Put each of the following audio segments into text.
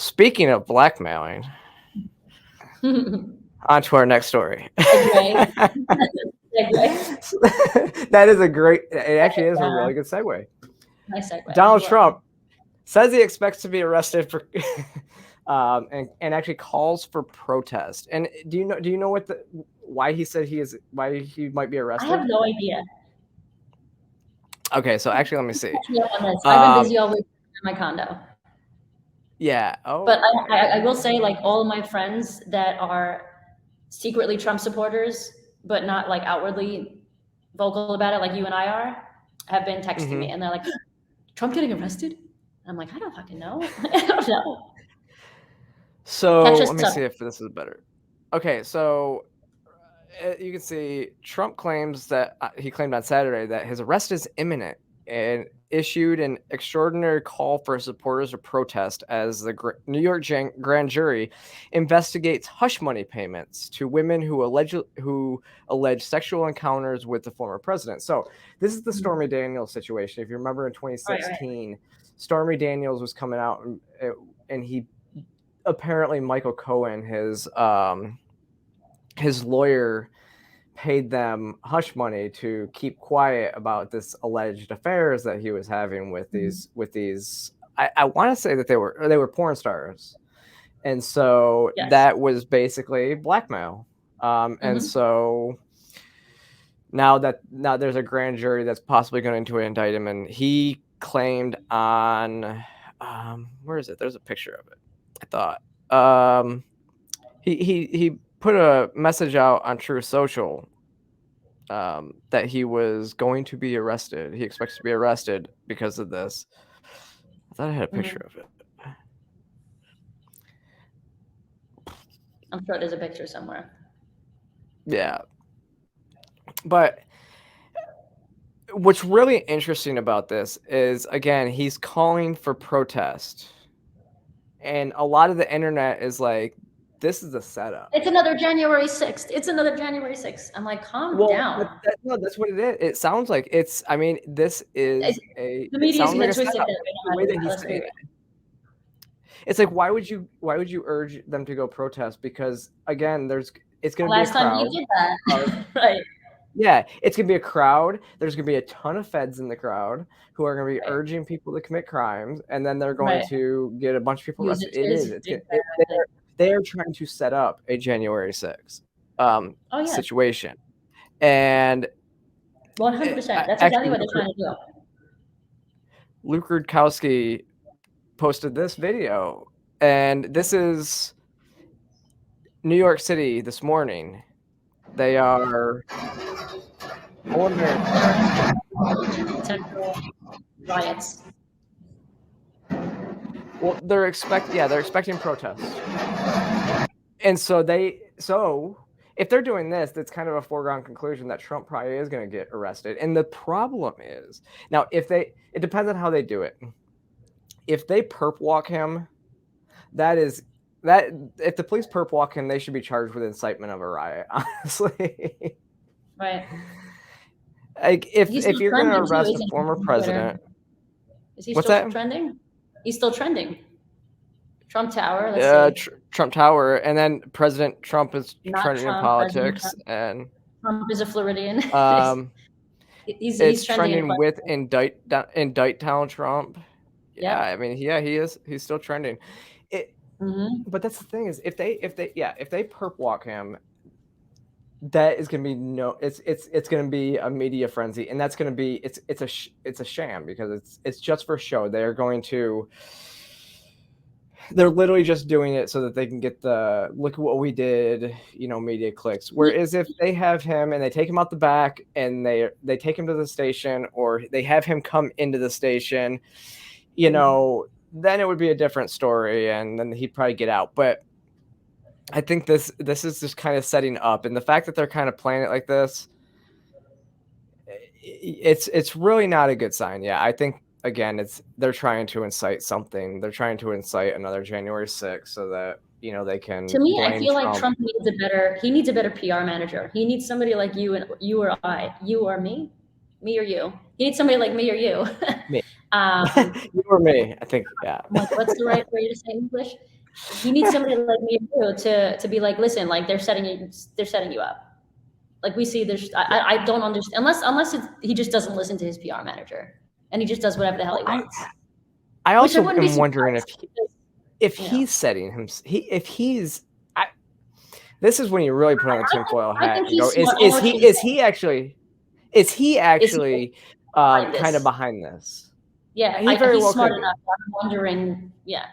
Speaking of blackmailing, on to our next story. Segue. That is a great. It actually is a really good segue. Nice segue. Donald Trump says he expects to be arrested for, and actually calls for protest. And do you know why he said why he might be arrested? I have no idea. Okay, so actually, let me see. I've been busy all week in my condo. Yeah. Oh. But I will say, like, all of my friends that are secretly Trump supporters, but not like outwardly vocal about it, like you and I are, have been texting me, and they're like, "Trump getting arrested?" I'm like, I don't fucking know. I don't know. So let me see if this is better. Okay, so you can see Trump claims that he claimed on Saturday that his arrest is imminent and issued an extraordinary call for supporters to protest as the New York grand jury investigates hush money payments to women who allege sexual encounters with the former president. So this is the Stormy Daniels situation. If you remember in 2016, right. Stormy Daniels was coming out and he apparently Michael Cohen, his lawyer, paid them hush money to keep quiet about this alleged affairs that he was having with these. I want to say that they were porn stars, and so that was basically blackmail. And so now there's a grand jury that's possibly going to indict him, and he claimed on where is it? There's a picture of it. I thought he put a message out on True Social that he was going to be arrested. He expects to be arrested because of this. I thought I had a picture of it. I'm sure there's a picture somewhere. Yeah. But what's really interesting about this is, again, he's calling for protest. And a lot of the internet is like, this is a setup. It's another January 6th. It's another January 6th. I'm like, calm down. No, that's what it is. It sounds like it's. I mean, this is the media's gonna twist it the way that he's saying it. It's like, why would you urge them to go protest? Because again, it's going to be a crowd. Last time you did that, right? Yeah, it's going to be a crowd. There's going to be a ton of feds in the crowd who are going to be urging people to commit crimes, and then they're going to get a bunch of people arrested. They are trying to set up a January 6th situation. And 100%. That's exactly what they're trying to do. Luke Rudkowski posted this video, and this is New York City this morning. They are ordering riots. Well, they're expecting protests. And so if they're doing this, that's kind of a foregone conclusion that Trump probably is going to get arrested. And the problem is, now it depends on how they do it. If they perp walk him, if the police perp walk him, they should be charged with incitement of a riot, honestly. Right. Like if you're going to arrest a former president, is he still trending? He's still trending. Trump Tower. Trump Tower, and then President Trump is trending in politics, and Trump is a Floridian. He's trending with indict Donald Trump. Yeah, I mean, he is. He's still trending. But that's the thing is, if they perp walk him, that is going to be it's going to be a media frenzy, and that's going to be it's a sham because it's just for show. They're literally just doing it so that they can get the look at what we did, media clicks. Whereas if they have him and they take him out the back and they take him to the station, or they have him come into the station, then it would be a different story, and then he'd probably get out. But I think this is just kind of setting up, and the fact that they're kind of playing it like this, it's really not a good sign. Yeah, I think again, they're trying to incite something. They're trying to incite another January 6th so that they can. To me, I feel like Trump needs a better PR manager. He needs somebody like you or I, you or me or you. He needs somebody like me or you. Me. You or me, I think. Yeah. I'm like, what's the right way to say English? He needs somebody like me and you to be like, listen, like they're setting you up. Like we see there's I don't understand unless he just doesn't listen to his PR manager and he just does whatever the hell he wants. I Which I also wouldn't be am wondering surprised if because, he's setting him, if he's. This is when you really put on the tinfoil I hat think and go, he's smart. I know what you're is saying. he Is he actually behind kind of this? behind this? Yeah, He very he's well smart could be. enough. I'm wondering, yeah.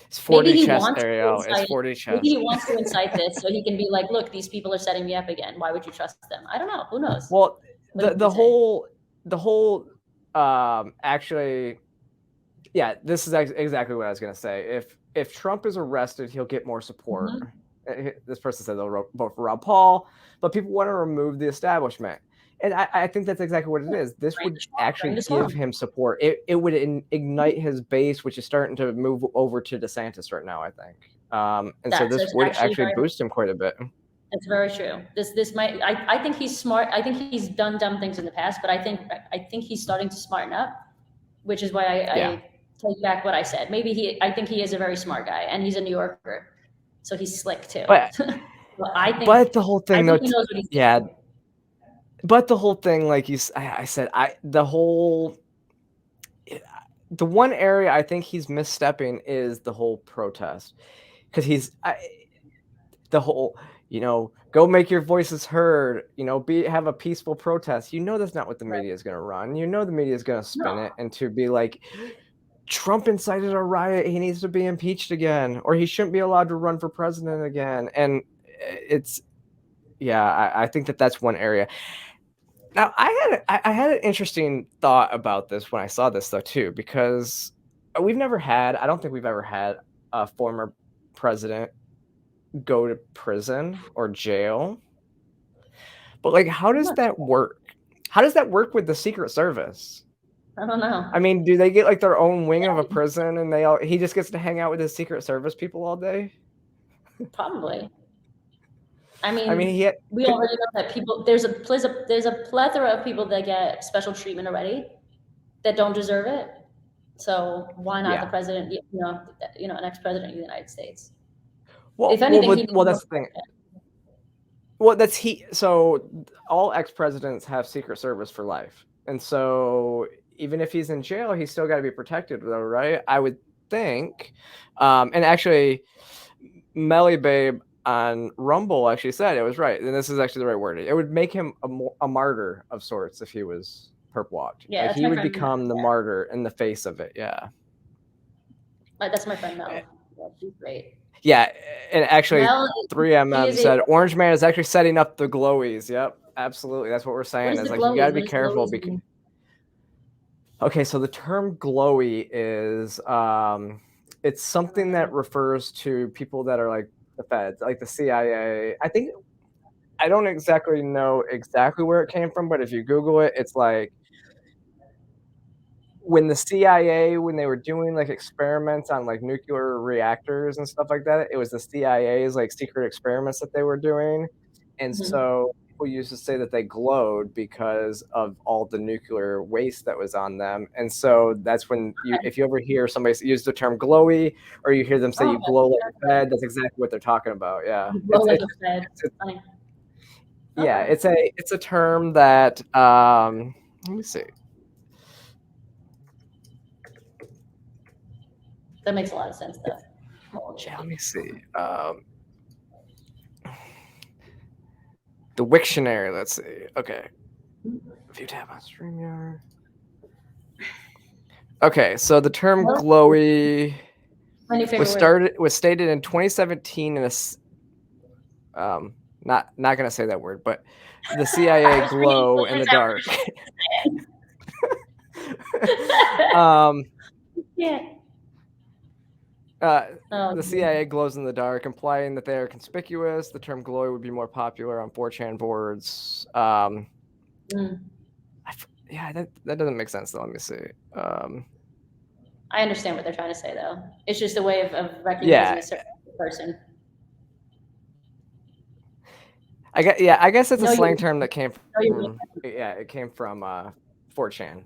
It's 4D Maybe he chess, wants to Arielle. It's incite. 4D chess. Maybe he wants to incite this so he can be like, look, these people are setting me up again. Why would you trust them? I don't know. Who knows? Well, What the whole actually, yeah, this is exactly what I was gonna say. If Trump is arrested, he'll get more support. This person said they'll vote for Rob Paul, but people want to remove the establishment. And I think that's exactly what it is. This would actually give him support. It would ignite his base, which is starting to move over to DeSantis right now, I think. And so this would actually boost him quite a bit. That's very true. This might. I think he's smart. I think he's done dumb things in the past, but I think he's starting to smarten up, which is why I take back what I said. I think he is a very smart guy, and he's a New Yorker, so he's slick too. But I think. But the whole thing, though, he knows what he's doing. But the whole thing, like I said, the one area I think he's misstepping is the whole protest, because the whole, go make your voices heard, have a peaceful protest. That's not what the media is going to run. The media is going to spin it and to be like, Trump incited a riot. He needs to be impeached again, or he shouldn't be allowed to run for president again. And I think that's one area. Now, I had an interesting thought about this when I saw this, though, too, because I don't think we've ever had a former president go to prison or jail. But, like, how does that work? How does that work with the Secret Service? I don't know. I mean, do they get, like, their own wing of a prison and he just gets to hang out with his Secret Service people all day? Probably. I mean, we already know that people. There's a plethora of people that get special treatment already that don't deserve it. So why not the president? An ex-president of the United States. Well, if anything, that's the thing. Well, so all ex-presidents have Secret Service for life, and so even if he's in jail, he's still got to be protected, though, right? I would think. And actually, Melly Babe on Rumble actually said it was right, and this is actually the right word. It would make him a martyr of sorts if he was perp walked. Yeah, like he would become the martyr in the face of it. Yeah, that's my friend Mel. Yeah, she's great. Yeah, and actually, 3MM said Orange Man is actually setting up the Glowies. Yep, absolutely. That's what we're saying. It's like you got to be careful because. Okay, so the term glowy is it's something that refers to people that are like the feds, like the CIA. I don't exactly know where it came from, but if you Google it, it's like when the CIA, when they were doing like experiments on like nuclear reactors and stuff like that, it was the CIA's like secret experiments that they were doing. And so people used to say that they glowed because of all the nuclear waste that was on them. And so that's when if you ever hear somebody use the term glowy, or you hear them say you glow like a fed, that's exactly what they're talking about. Yeah. It's a term that let me see. That makes a lot of sense, though. Yeah, let me see. The Wiktionary, let's see. Okay. If you tap on StreamYard. Okay, so the term glowy was stated in 2017 in a not gonna say that word, but the CIA glow in the dark. Yeah. The CIA glows in the dark, implying that they are conspicuous. The term glowy would be more popular on 4chan boards. That doesn't make sense, though. Let me see. I understand what they're trying to say, though. It's just a way of recognizing a certain person. I guess it's a slang term that came from. It came from 4chan.